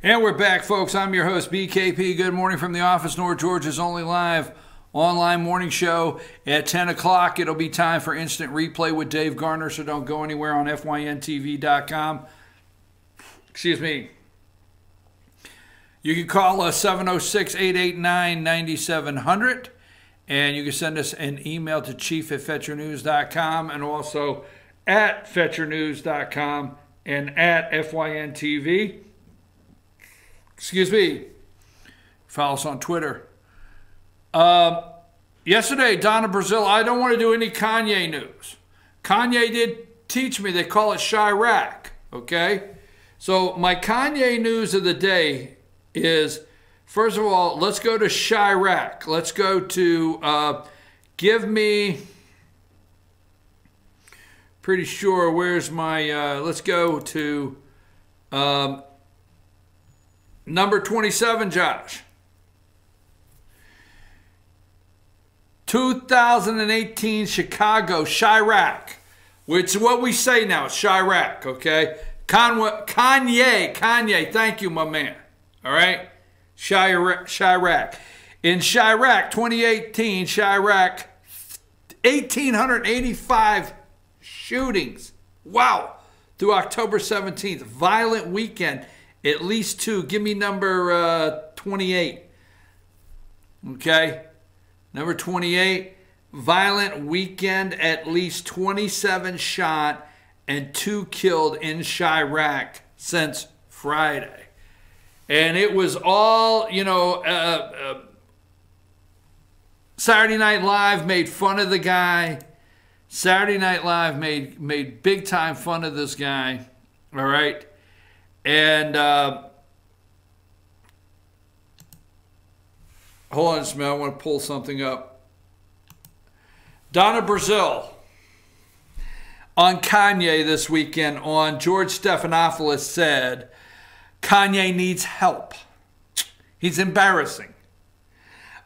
And we're back, folks. I'm your host, BKP. Good morning from the office. North Georgia's only live online morning show at 10 o'clock. It'll be time for instant replay with Dave Garner, so don't go anywhere on FYNTV.com. Excuse me. You can call us 706-889-9700, and you can send us an email to chief@fetchernews.com, and also at fetchernews.com and at FYNTV. Excuse me. Follow us on Twitter. Yesterday, Donna Brazil, I don't want to do any Kanye news. Kanye did teach me. They call it Chirac, okay? So my Kanye news of the day is, first of all, let's go to Chirac. Let's go to, give me, pretty sure, where's my, let's go to number 27, Josh. 2018 Chicago, Chirac, which is what we say now, Chirac, okay? Kanye, thank you, my man. All right? Chirac. In Chirac, 2018, Chirac, 1,885 shootings. Wow. Through October 17th. Violent weekend. At least two. Give me number 28. Okay? Number 28. Violent weekend. At least 27 shot and 2 killed in Chirac since Friday. And it was all, you know, Saturday Night Live made fun of the guy. Saturday Night Live made big time fun of this guy. All right. And hold on just a minute. I want to pull something up. Donna Brazil on Kanye this weekend on George Stephanopoulos said, Kanye needs help. He's embarrassing.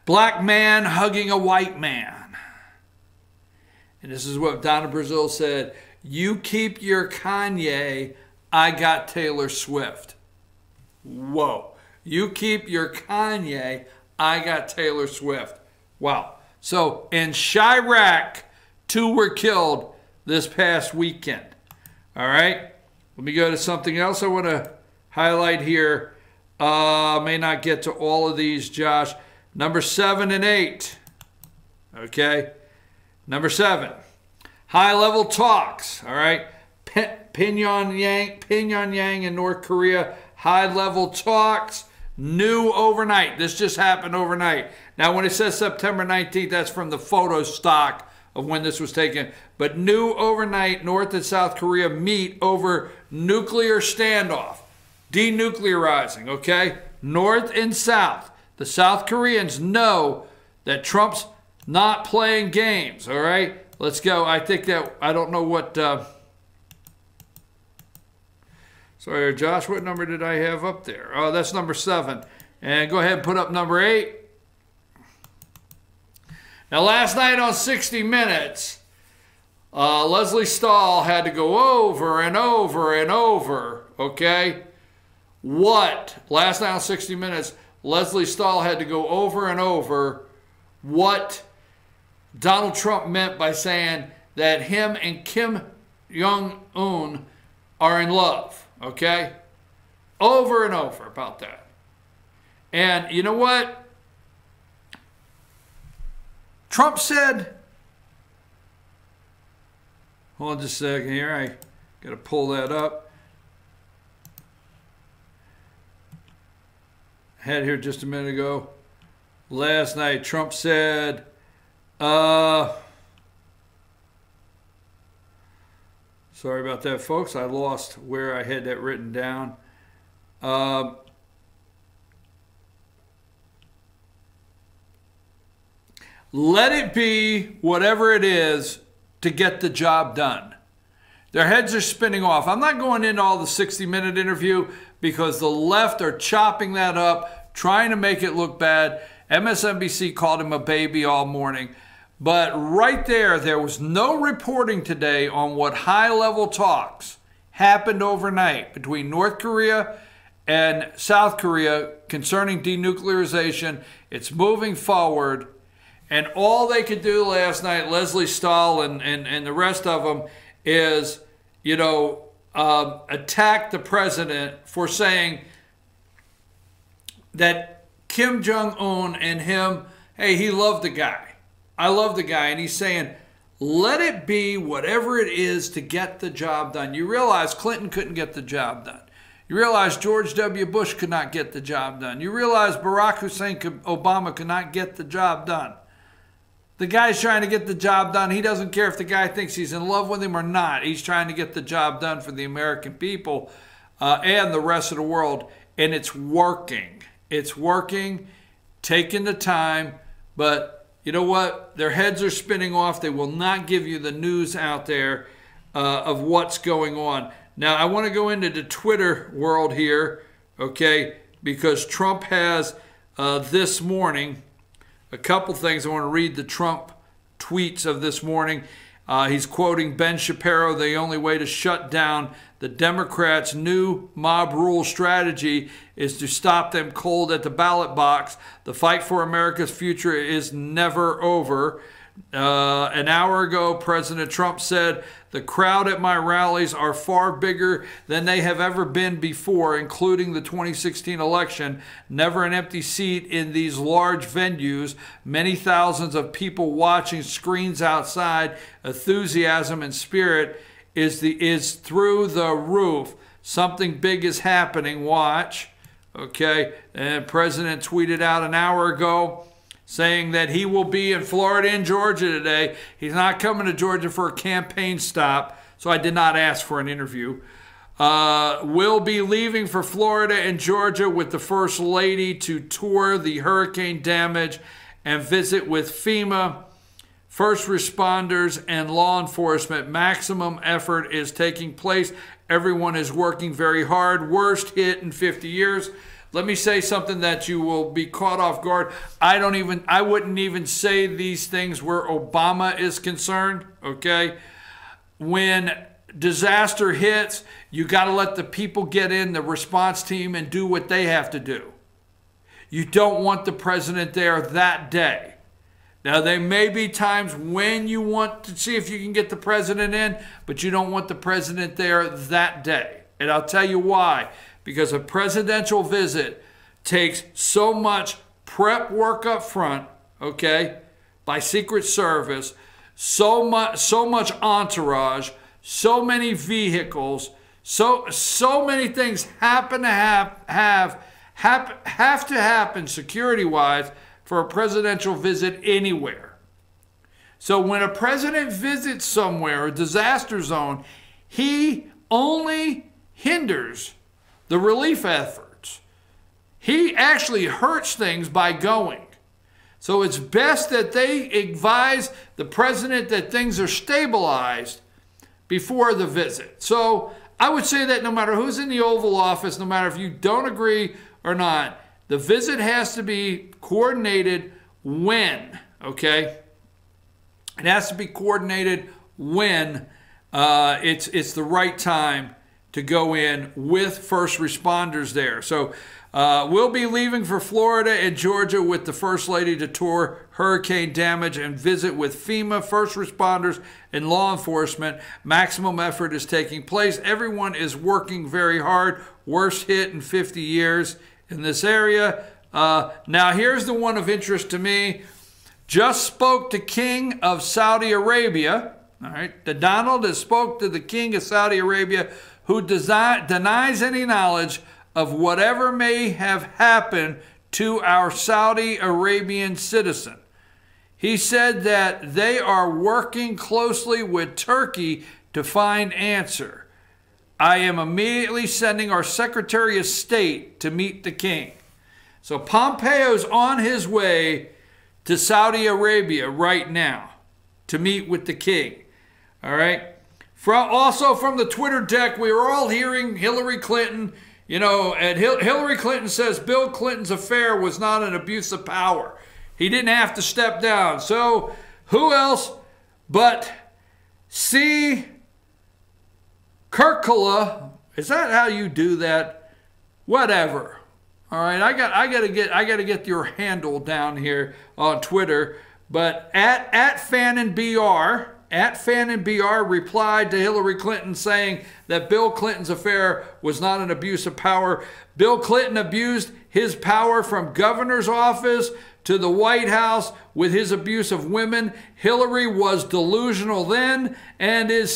Black man hugging a white man. And this is what Donna Brazil said. You keep your Kanye, I got Taylor Swift. Whoa. You keep your Kanye, I got Taylor Swift. Wow. So in Chirac, 2 were killed this past weekend. All right. Let me go to something else I want to highlight here. May not get to all of these, Josh. Number 7 and 8. Okay. Number 7. High-level talks. All right. Pyongyang in North Korea. High-level talks. New overnight. This just happened overnight. Now, when it says September 19th, that's from the photo stock of when this was taken. But new overnight, North and South Korea meet over nuclear standoff. Denuclearizing, okay? North and South. The South Koreans know that Trump's not playing games, all right? Let's go. I think that, I don't know what, sorry, Josh, what number did I have up there? Oh, that's number 7. And go ahead and put up number 8. Now, last night on 60 Minutes, Leslie Stahl had to go over and over and over, okay? What? Last night on 60 Minutes, Leslie Stahl had to go over and over what Donald Trump meant by saying that him and Kim Jong-un are in love, okay? Over and over about that. And you know what? Trump said, hold on just a second here, I got to pull that up. Had here just a minute ago. Last night, Trump said, sorry about that, folks. I lost where I had that written down. Let it be whatever it is to get the job done. Their heads are spinning off. I'm not going into all the 60-minute interview because the left are chopping that up, trying to make it look bad. MSNBC called him a baby all morning. But right there was no reporting today on what high-level talks happened overnight between North Korea and South Korea concerning denuclearization. It's moving forward. And all they could do last night, Leslie Stahl and the rest of them, is, attack the president for saying that Kim Jong-un and him, hey, he loved the guy. I love the guy. And he's saying, let it be whatever it is to get the job done. You realize Clinton couldn't get the job done. You realize George W. Bush could not get the job done. You realize Barack Hussein Obama could not get the job done. The guy's trying to get the job done. He doesn't care if the guy thinks he's in love with him or not. He's trying to get the job done for the American people and the rest of the world. And it's working. It's working, taking the time. But you know what? Their heads are spinning off. They will not give you the news out there of what's going on. Now, I want to go into the Twitter world here, okay, because Trump has this morning a couple things. I want to read the Trump tweets of this morning. He's quoting Ben Shapiro, the only way to shut down the Democrats' new mob rule strategy is to stop them cold at the ballot box. The fight for America's future is never over. An hour ago, President Trump said, the crowd at my rallies are far bigger than they have ever been before, including the 2016 election. Never an empty seat in these large venues. Many thousands of people watching, screens outside. Enthusiasm and spirit is through the roof. Something big is happening. Watch. Okay. And the president tweeted out an hour ago, saying that he will be in Florida and Georgia today. He's not coming to Georgia for a campaign stop, so I did not ask for an interview. Will be leaving for Florida and Georgia with the First Lady to tour the hurricane damage and visit with FEMA, first responders, and law enforcement. Maximum effort is taking place. Everyone is working very hard. Worst hit in 50 years. Let me say something that you will be caught off guard. I wouldn't even say these things where Obama is concerned, okay? When disaster hits, you got to let the people get in, the response team, and do what they have to do. You don't want the president there that day. Now, there may be times when you want to see if you can get the president in, but you don't want the president there that day. And I'll tell you why. Because a presidential visit takes so much prep work up front, okay, by Secret Service, so much entourage, so many vehicles, so many things have to happen security-wise for a presidential visit anywhere. So when a president visits somewhere, a disaster zone, he only hinders the relief efforts. He actually hurts things by going. So it's best that they advise the president that things are stabilized before the visit. So I would say that no matter who's in the Oval Office, no matter if you don't agree or not, the visit has to be coordinated when, okay? It has to be coordinated when it's the right time to go in with first responders there. So we'll be leaving for Florida and Georgia with the First Lady to tour hurricane damage and visit with FEMA, first responders, and law enforcement. Maximum effort is taking place. Everyone is working very hard. Worst hit in 50 years in this area. Now, here's the one of interest to me. Just spoke to King of Saudi Arabia. All right, the Donald has spoke to the King of Saudi Arabia, who denies any knowledge of whatever may have happened to our Saudi Arabian citizen. He said that they are working closely with Turkey to find answer. I am immediately sending our Secretary of State to meet the king. So Pompeo's on his way to Saudi Arabia right now to meet with the king. All right. Also from the Twitter deck, we were all hearing Hillary Clinton, and Hillary Clinton says Bill Clinton's affair was not an abuse of power. He didn't have to step down. So who else but C. Kirkula, is that how you do that? Whatever. All right, I gotta get your handle down here on Twitter. But at FYNTV, replied to Hillary Clinton saying that Bill Clinton's affair was not an abuse of power. Bill Clinton abused his power from governor's office to the White House with his abuse of women. Hillary was delusional then and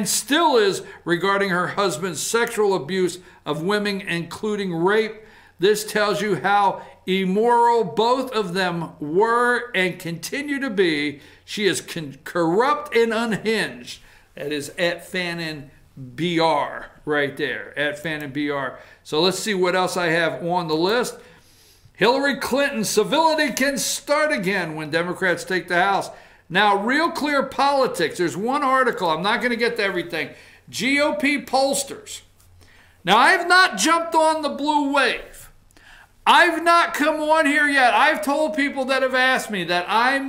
still is regarding her husband's sexual abuse of women, including rape. This tells you how immoral both of them were and continue to be. She is corrupt and unhinged. That is at FYNTV right there, at FYNTV. So let's see what else I have on the list. Hillary Clinton, civility can start again when Democrats take the House. Now, Real Clear Politics. There's one article. I'm not going to get to everything. GOP pollsters. Now, I have not jumped on the blue wave. I've not come on here yet. I've told people that have asked me that I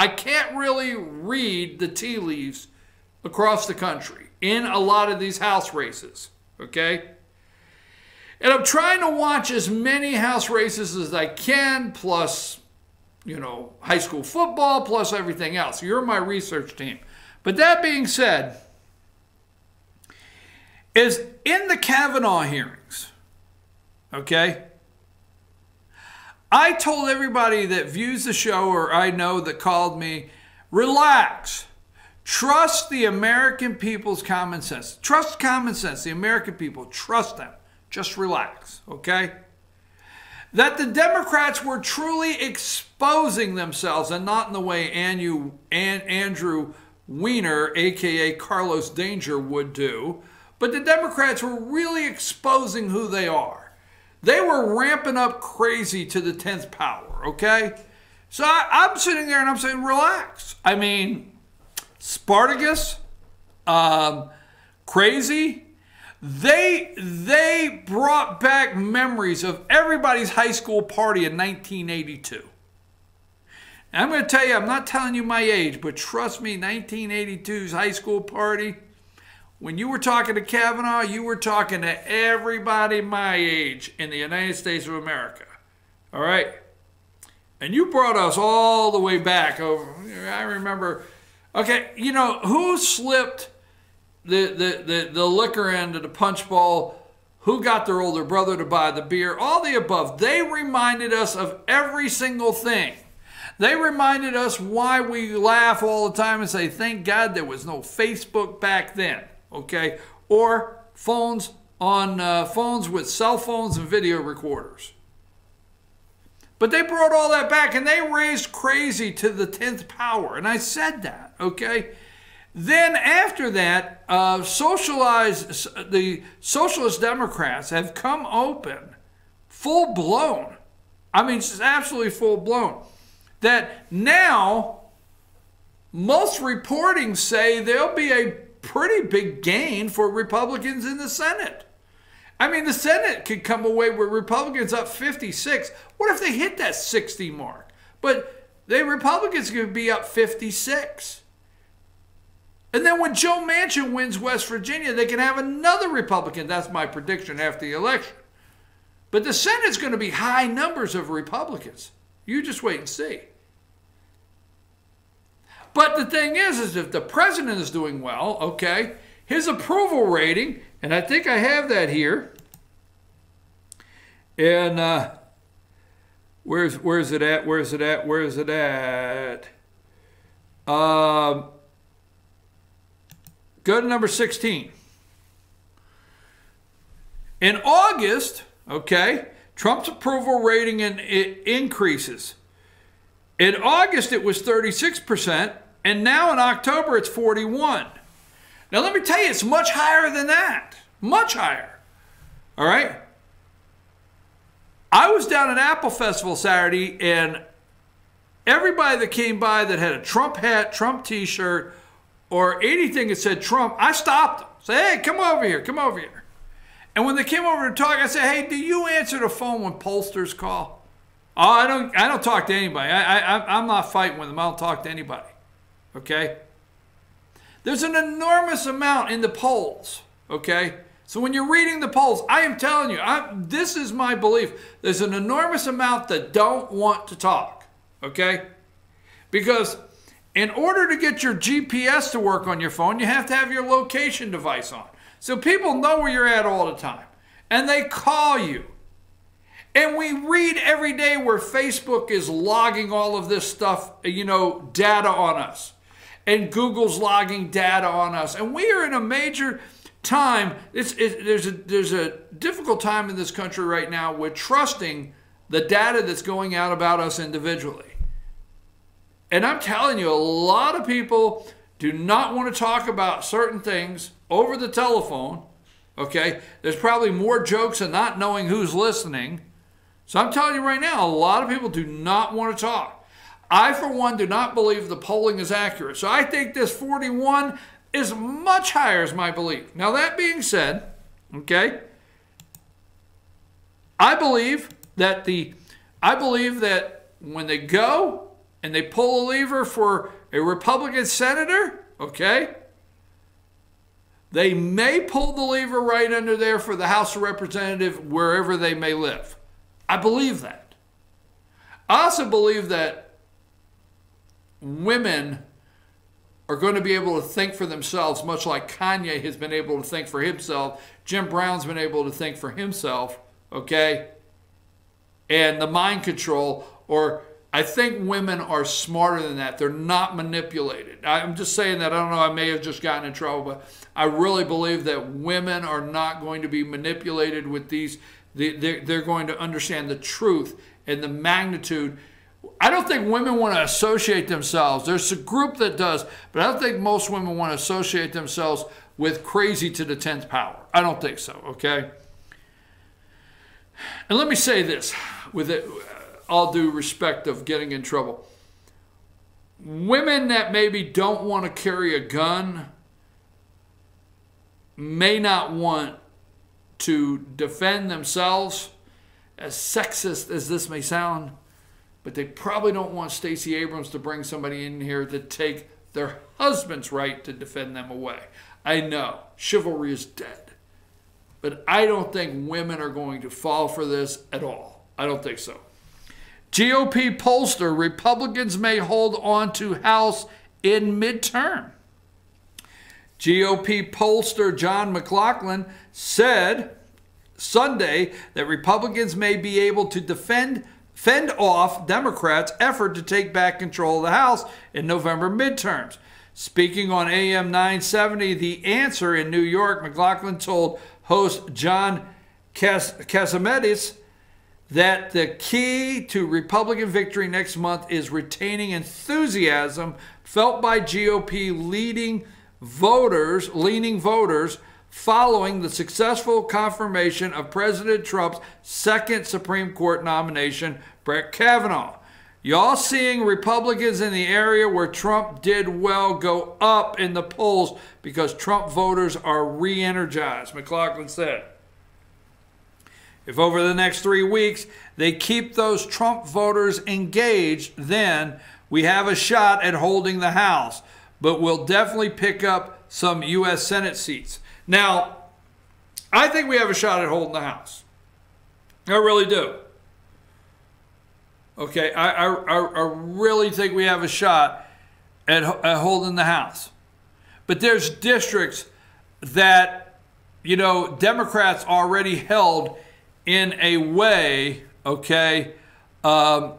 can't really read the tea leaves across the country in a lot of these House races, okay? And I'm trying to watch as many House races as I can, plus, you know, high school football, plus everything else. You're my research team. But that being said, is in the Kavanaugh hearings, okay, I told everybody that views the show or I know that called me, relax. Trust the American people's common sense. Trust common sense, the American people. Trust them. Just relax, okay? That the Democrats were truly exposing themselves, and not in the way Andrew Weiner, a.k.a. Carlos Danger, would do, but the Democrats were really exposing who they are. They were ramping up crazy to the 10th power, okay? So I'm sitting there and I'm saying, relax. I mean, Spartacus, crazy. They brought back memories of everybody's high school party in 1982. And I'm going to tell you, I'm not telling you my age, but trust me, 1982's high school party, when you were talking to Kavanaugh, you were talking to everybody my age in the United States of America. All right? And you brought us all the way back over. I remember, okay, you know, who slipped the liquor into the punch bowl, who got their older brother to buy the beer, all the above. They reminded us of every single thing. They reminded us why we laugh all the time and say, thank God there was no Facebook back then, okay? Or phones with cell phones and video recorders. But they brought all that back and they raised crazy to the 10th power. And I said that, okay? Then after that, the socialist Democrats have come open, full blown. I mean, it's absolutely full blown. That now, most reporting say there'll be a pretty big gain for Republicans in the Senate. I mean, the Senate could come away with Republicans up 56. What if they hit that 60 mark? But the Republicans could be up 56. And then when Joe Manchin wins West Virginia, they can have another Republican. That's my prediction after the election. But the Senate's going to be high numbers of Republicans. You just wait and see. But the thing is if the president is doing well, okay, his approval rating, and I think I have that here. And where's it at? Where's it at? Where's it at? Go to number 16. In August, okay, Trump's approval rating it increases. In August, it was 36%, and now in October, it's 41%. Now, let me tell you, it's much higher than that. Much higher. All right? I was down at Apple Festival Saturday, and everybody that came by that had a Trump hat, Trump t-shirt, or anything that said Trump, I stopped them. Say, hey, come over here, come over here. And when they came over to talk, I said, hey, do you answer the phone when pollsters call? Oh, I don't talk to anybody. I'm not fighting with them. I don't talk to anybody. Okay? There's an enormous amount in the polls, okay? So when you're reading the polls, I am telling you, this is my belief. There's an enormous amount that don't want to talk, okay? Because in order to get your GPS to work on your phone, you have to have your location device on. So people know where you're at all the time. And they call you. And we read every day where Facebook is logging all of this stuff, you know, data on us. And Google's logging data on us. And we are in a major time. There's a difficult time in this country right now with trusting the data that's going out about us individually. And I'm telling you, a lot of people do not want to talk about certain things over the telephone, okay? There's probably more jokes and not knowing who's listening. So I'm telling you right now, a lot of people do not want to talk. I, for one, do not believe the polling is accurate. So I think this 41 is much higher is my belief. Now, that being said, okay, I believe that when they go and they pull a lever for a Republican senator, okay, they may pull the lever right under there for the House of Representatives wherever they may live. I believe that. I also believe that women are going to be able to think for themselves, much like Kanye has been able to think for himself. Jim Brown's been able to think for himself, okay? And the mind control, or I think women are smarter than that. They're not manipulated. I'm just saying that. I don't know. I may have just gotten in trouble, but I really believe that women are not going to be manipulated with these. They're going to understand the truth and the magnitude. I don't think women want to associate themselves. There's a group that does, but I don't think most women want to associate themselves with crazy to the 10th power. I don't think so, okay? And let me say this with all due respect of getting in trouble. Women that maybe don't want to carry a gun may not want to defend themselves, as sexist as this may sound, but they probably don't want Stacey Abrams to bring somebody in here to take their husband's right to defend them away. I know, chivalry is dead. But I don't think women are going to fall for this at all. I don't think so. GOP pollster, Republicans may hold on to House in midterm. GOP pollster John McLaughlin said Sunday that Republicans may be able to fend off Democrats' effort to take back control of the House in November midterms. Speaking on AM 970, The Answer in New York, McLaughlin told host John Casamedis that the key to Republican victory next month is retaining enthusiasm felt by GOP leaning voters following the successful confirmation of President Trump's second Supreme Court nomination, Brett Kavanaugh. Y'all seeing Republicans in the area where Trump did well go up in the polls because Trump voters are re-energized, McLaughlin said. If over the next 3 weeks they keep those Trump voters engaged, then we have a shot at holding the House, but we'll definitely pick up some U.S. Senate seats. Now, I think we have a shot at holding the House. I really do. Okay, I really think we have a shot at holding the House. But there's districts that, you know, Democrats already held in a way, okay, up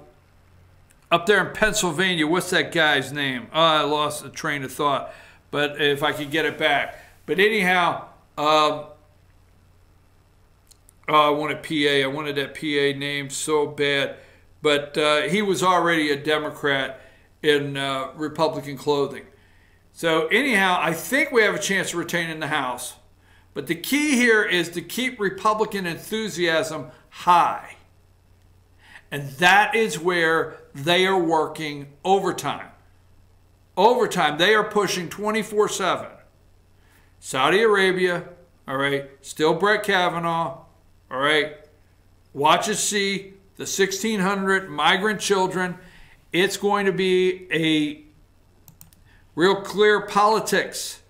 there in Pennsylvania. What's that guy's name? Oh, I lost the train of thought, but if I could get it back. But anyhow, I wanted PA. I wanted that PA name so bad. But he was already a Democrat in Republican clothing. So anyhow, I think we have a chance of retaining the House. But the key here is to keep Republican enthusiasm high. And that is where they are working overtime. Overtime. They are pushing 24/7. Saudi Arabia, all right, still Brett Kavanaugh, all right, watch us see the 1,600 migrant children. It's going to be a real clear politics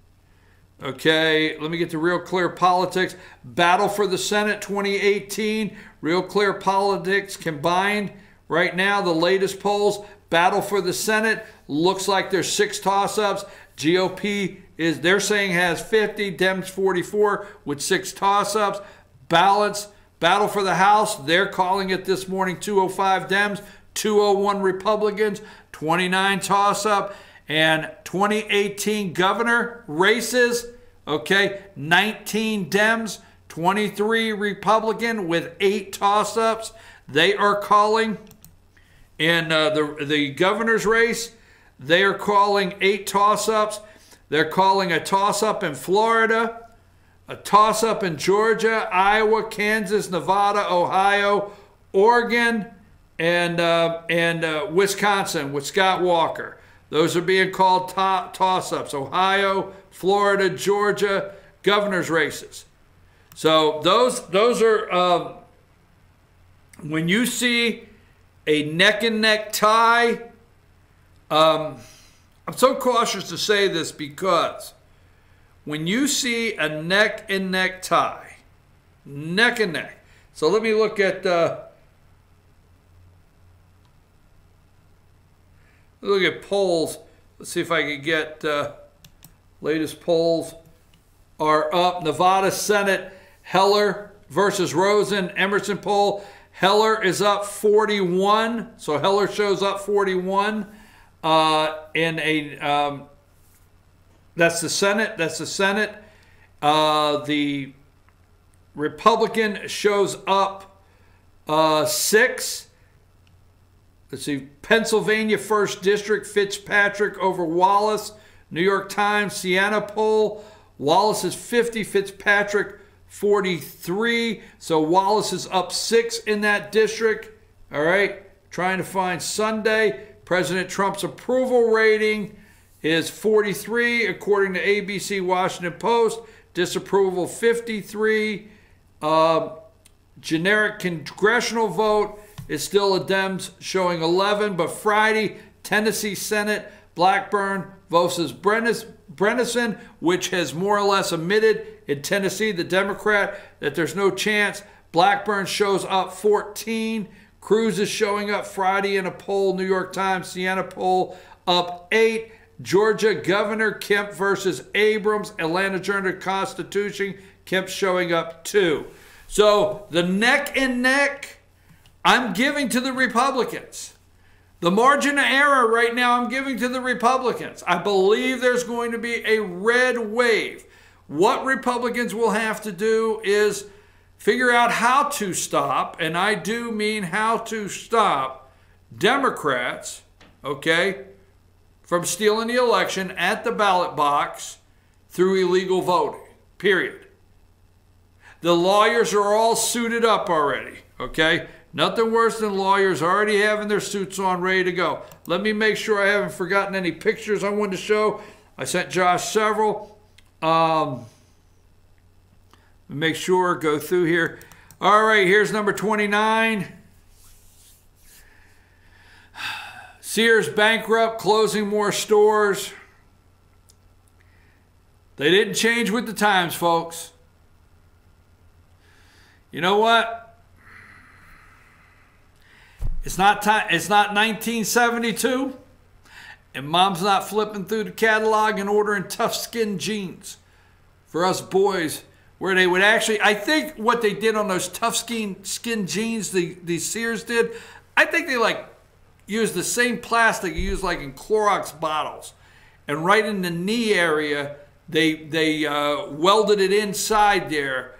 Okay, let me get to Real Clear Politics. Battle for the Senate 2018. Real Clear Politics combined. Right now, the latest polls. Battle for the Senate. Looks like there's 6 toss-ups. GOP is, they're saying, has 50. Dems 44 with 6 toss-ups. Balance. Battle for the House. They're calling it this morning 205 Dems, 201 Republicans, 29 toss-up. And 2018 governor races, okay, 19 Dems, 23 Republican with 8 toss-ups. They are calling in the governor's race, they are calling 8 toss-ups. They're calling a toss-up in Florida, a toss-up in Georgia, Iowa, Kansas, Nevada, Ohio, Oregon, and Wisconsin with Scott Walker. Those are being called toss-ups. Ohio, Florida, Georgia, governor's races. So those are, when you see a neck-and-neck tie, I'm so cautious to say this because when you see a neck-and-neck tie, neck and neck. So let me look at polls. Let's see if I can get latest polls are up. Nevada Senate, Heller versus Rosen, Emerson poll. Heller is up 41, so Heller shows up 41 in a. That's the Senate. That's the Senate. The Republican shows up 6. Let's see, Pennsylvania 1st District, Fitzpatrick over Wallace. New York Times, Siena poll. Wallace is 50, Fitzpatrick 43. So Wallace is up 6 in that district. All right, trying to find Sunday. President Trump's approval rating is 43, according to ABC Washington Post. Disapproval 53. Generic congressional vote is still a Dems showing 11, but Friday, Tennessee Senate, Blackburn versus Brenneson, which has more or less admitted in Tennessee, the Democrat, that there's no chance. Blackburn shows up 14. Cruz is showing up Friday in a poll, New York Times, Siena poll, up 8. Georgia Governor Kemp versus Abrams, Atlanta Journal-Constitution, Kemp showing up 2. So the neck and neck, I'm giving to the Republicans. The margin of error right now, I'm giving to the Republicans. I believe there's going to be a red wave. What Republicans will have to do is figure out how to stop, and I do mean how to stop Democrats, okay, from stealing the election at the ballot box through illegal voting, period. The lawyers are all suited up already, okay? Nothing worse than lawyers already having their suits on, ready to go. Let me make sure I haven't forgotten any pictures I wanted to show. I sent Josh several. Make sure, go through here. All right, here's number 29. Sears bankrupt, closing more stores. They didn't change with the times, folks. You know what? It's not 1972, and mom's not flipping through the catalog and ordering tough skin jeans for us boys, where they would actually, I think what they did on those tough skin jeans, the Sears did, I think they like used the same plastic you use like in Clorox bottles, and right in the knee area, they welded it inside there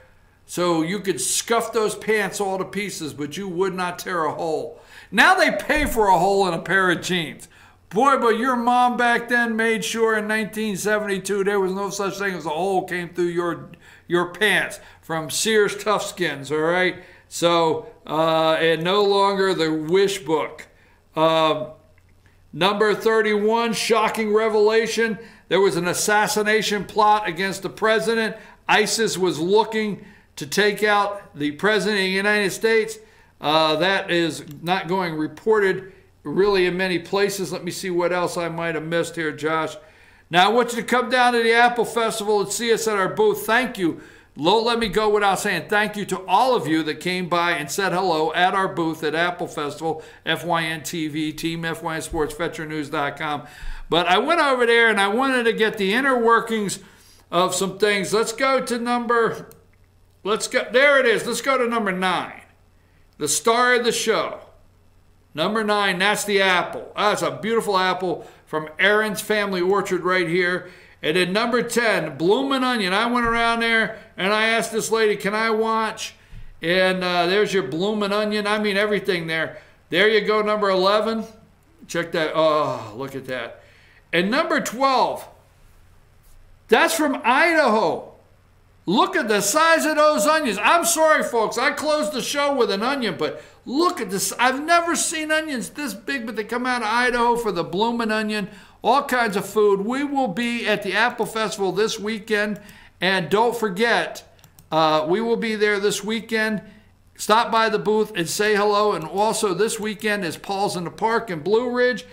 so you could scuff those pants all to pieces, but you would not tear a hole. Now they pay for a hole in a pair of jeans. Boy, but your mom back then made sure in 1972 there was no such thing as a hole came through your pants from Sears Toughskins, all right? So, and no longer the wish book. Number 31, shocking revelation. There was an assassination plot against the president. ISIS was looking to take out the president of the United States. That is not going reported really in many places. Let me see what else I might have missed here, Josh. Now, I want you to come down to the Apple Festival and see us at our booth. Thank you. Don't let me go without saying thank you to all of you that came by and said hello at our booth at Apple Festival, FYNTV, Team FYN Sports, VeteranNews.com. But I went over there and I wanted to get the inner workings of some things. Let's go to there it is. Let's go to number 9. The star of the show. Number 9, that's the apple. That's a beautiful apple from Aaron's Family Orchard right here. And then number 10, bloomin' onion. I went around there and I asked this lady, can I watch? And there's your bloomin' onion. I mean, everything there. There you go, number 11. Check that. Oh, look at that. And number 12, that's from Idaho. Look at the size of those onions. I'm sorry, folks. I closed the show with an onion, but look at this. I've never seen onions this big, but they come out of Idaho for the bloomin' onion. All kinds of food. We will be at the Apple Festival this weekend. And don't forget, we will be there this weekend. Stop by the booth and say hello. And also this weekend is Paul's in the Park in Blue Ridge,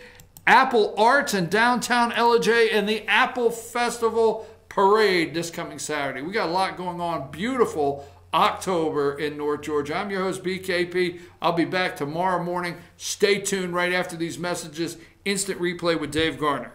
Apple Arts in downtown LJ, and the Apple Festival Parade this coming Saturday. We got a lot going on. Beautiful October in North Georgia. I'm your host, BKP. I'll be back tomorrow morning. Stay tuned right after these messages. Instant replay with Dave Garner.